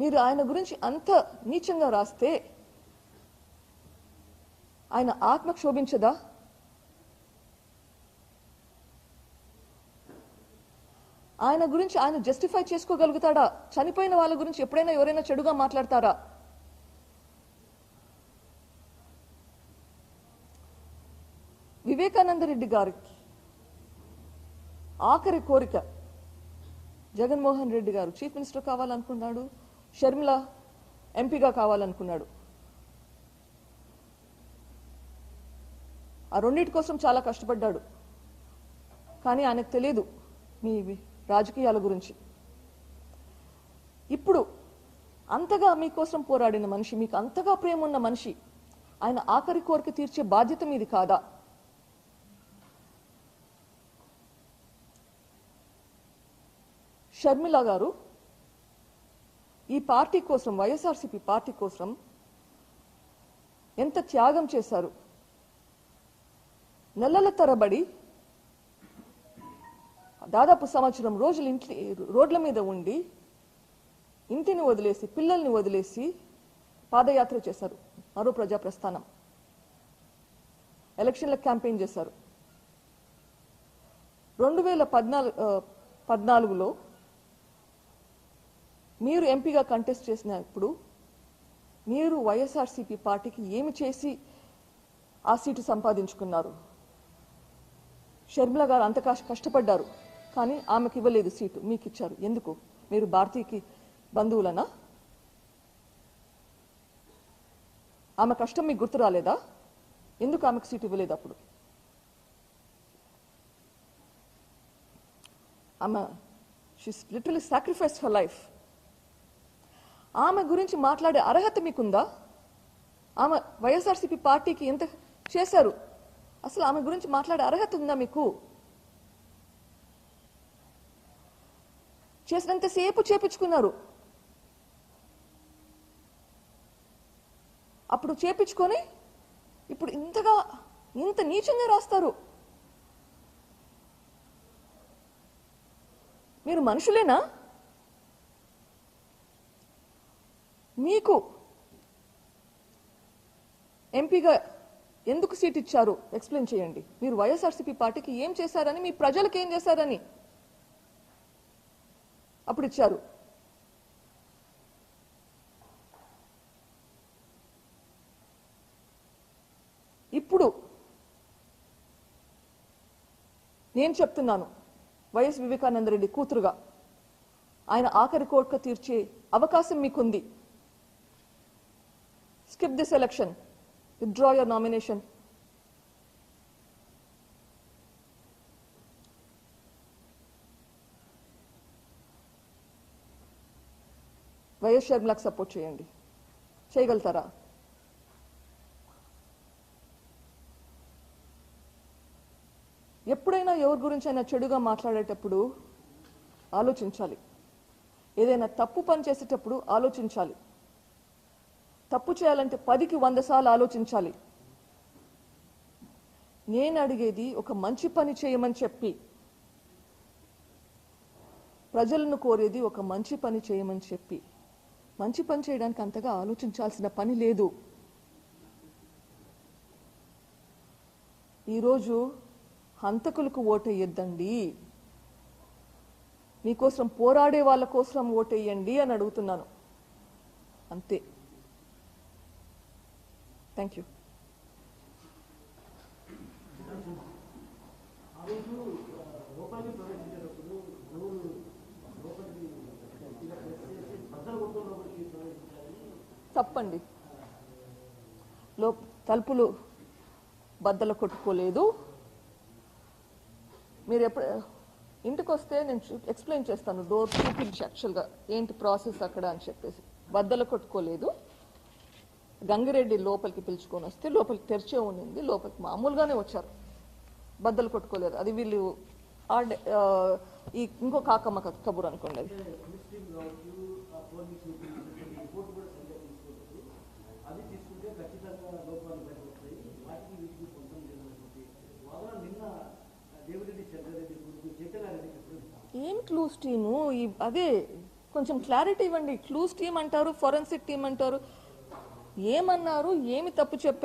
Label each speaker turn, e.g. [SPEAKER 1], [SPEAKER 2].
[SPEAKER 1] మీరు ఆయన గురించి అంత నీచంగా రాస్తే ఆయన ఆత్మ క్షోభించదా? ఆయన గురించి ఆయన జస్టిఫై చేసుకోగలుగుతాడా? చనిపోయిన వాళ్ళ గురించి ఎప్పుడైనా ఎవరైనా చెడుగా మాట్లాడతారా? వివేకానంద రెడ్డి గారికి ఆఖరి కోరిక జగన్మోహన్ రెడ్డి గారు చీఫ్ మినిస్టర్ కావాలనుకున్నాడు, షర్మిల ఎంపీగా కావాలనుకున్నాడు. ఆ రెండింటి కోసం చాలా కష్టపడ్డాడు. కానీ ఆయనకు తెలియదు మీ రాజకీయాల గురించి. ఇప్పుడు అంతగా మీకోసం పోరాడిన మనిషి, మీకు అంతగా ప్రేమ ఉన్న మనిషి, ఆయన ఆఖరి కోరిక తీర్చే బాధ్యత మీది కాదా? షర్మిల గారు ఈ పార్టీ కోసం, వైఎస్ఆర్సీపీ పార్టీ కోసం ఎంత త్యాగం చేశారు. నెలల తరబడి దాదాపు సంవత్సరం రోజులు రోడ్ల మీద ఉండి ఇంటిని వదిలేసి, పిల్లల్ని వదిలేసి పాదయాత్ర చేశారు. మరో ప్రజా ప్రస్థానం. ఎలక్షన్ల క్యాంపెయిన్ చేశారు. 2014లో మీరు ఎంపీగా కంటెస్ట్ చేసినప్పుడు మీరు వైఎస్ఆర్సీపీ పార్టీకి ఏమి చేసి ఆ సీటు సంపాదించుకున్నారు? షర్మిల గారు అంత కష్టపడ్డారు, కానీ ఆమెకి ఇవ్వలేదు సీటు, మీకు ఇచ్చారు. ఎందుకు? మీరు భారతీయకి బంధువులనా? ఆమె కష్టం మీకు గుర్తు రాలేదా? ఎందుకు ఆమెకు సీటు ఇవ్వలేదు? అప్పుడు ఆమె she's literally sacrificed her life. ఆమె గురించి మాట్లాడే అర్హత మీకుందా? ఆమె వైఎస్ఆర్సీపీ పార్టీకి ఎంత చేశారు? అసలు ఆమె గురించి మాట్లాడే అర్హత ఉందా మీకు? చేసినంతసేపు చేపించుకున్నారు. అప్పుడు చేపించుకొని ఇప్పుడు ఇంత నీచంగా రాస్తారు. మీరు మనుషులేనా? మీకు ఎంపీగా ఎందుకు సీట్ ఇచ్చారు ఎక్స్ప్లెయిన్ చేయండి. మీరు వైఎస్ఆర్సీపీ పార్టీకి ఏం చేశారని, మీ ప్రజలకు ఏం చేశారని అప్పుడు ఇచ్చారు. ఇప్పుడు నేను చెప్తున్నాను, వైఎస్ వివేకానంద రెడ్డి కూతురుగా, ఆయన ఆఖరి కోరిక తీర్చే అవకాశం మీకుంది. Skip this election, withdraw your nomination. YS షర్మిలకు సపోర్ట్ చేయండి. చేయగలుగుతారా? ఎప్పుడైనా ఎవరి గురించి అయినా చెడుగా మాట్లాడేటప్పుడు ఆలోచించాలి. ఏదైనా తప్పు పని చేసేటప్పుడు ఆలోచించాలి. తప్పు చేయాలంటే 10కి 100 సార్లు ఆలోచించాలి. నేను అడిగేది ఒక మంచి పని చేయమని చెప్పి, ప్రజలను కోరేది ఒక మంచి పని చేయమని చెప్పి. మంచి పని చేయడానికి అంతగా ఆలోచించాల్సిన పని లేదు. ఈరోజు హంతకులకు ఓటేయొద్దండి, మీకోసం పోరాడే వాళ్ళ కోసం ఓటేయండి అని అడుగుతున్నాను. అంతే. Thank you. తప్పండి. తలుపులు బద్దలు కొట్టుకోలేదు. మీరు ఎప్పుడు ఇంటికి వస్తే నేను ఎక్స్ప్లెయిన్ చేస్తాను, డోర్ చూపించి యాక్చువల్గా ఏంటి ప్రాసెస్ అక్కడ అని చెప్పేసి. బద్దలు కొట్టుకోలేదు. గంగిరెడ్డి లోపలికి పిలుచుకొని వస్తే లోపలికి తెరిచే ఉండింది. లోపలికి మామూలుగానే వచ్చారు, బద్దలు కొట్టుకోలేదు. అది వీళ్ళు ఈ ఇంకో కాకమ్మ కబురు అనుకోండి. అది ఏం క్లూస్ టీము? అదే కొంచెం క్లారిటీ ఇవ్వండి. క్లూస్ టీం అంటారు, ఫోరెన్సిక్ టీం అంటారు. ఏమన్నారు, ఏమి తప్పు చెప్పారు?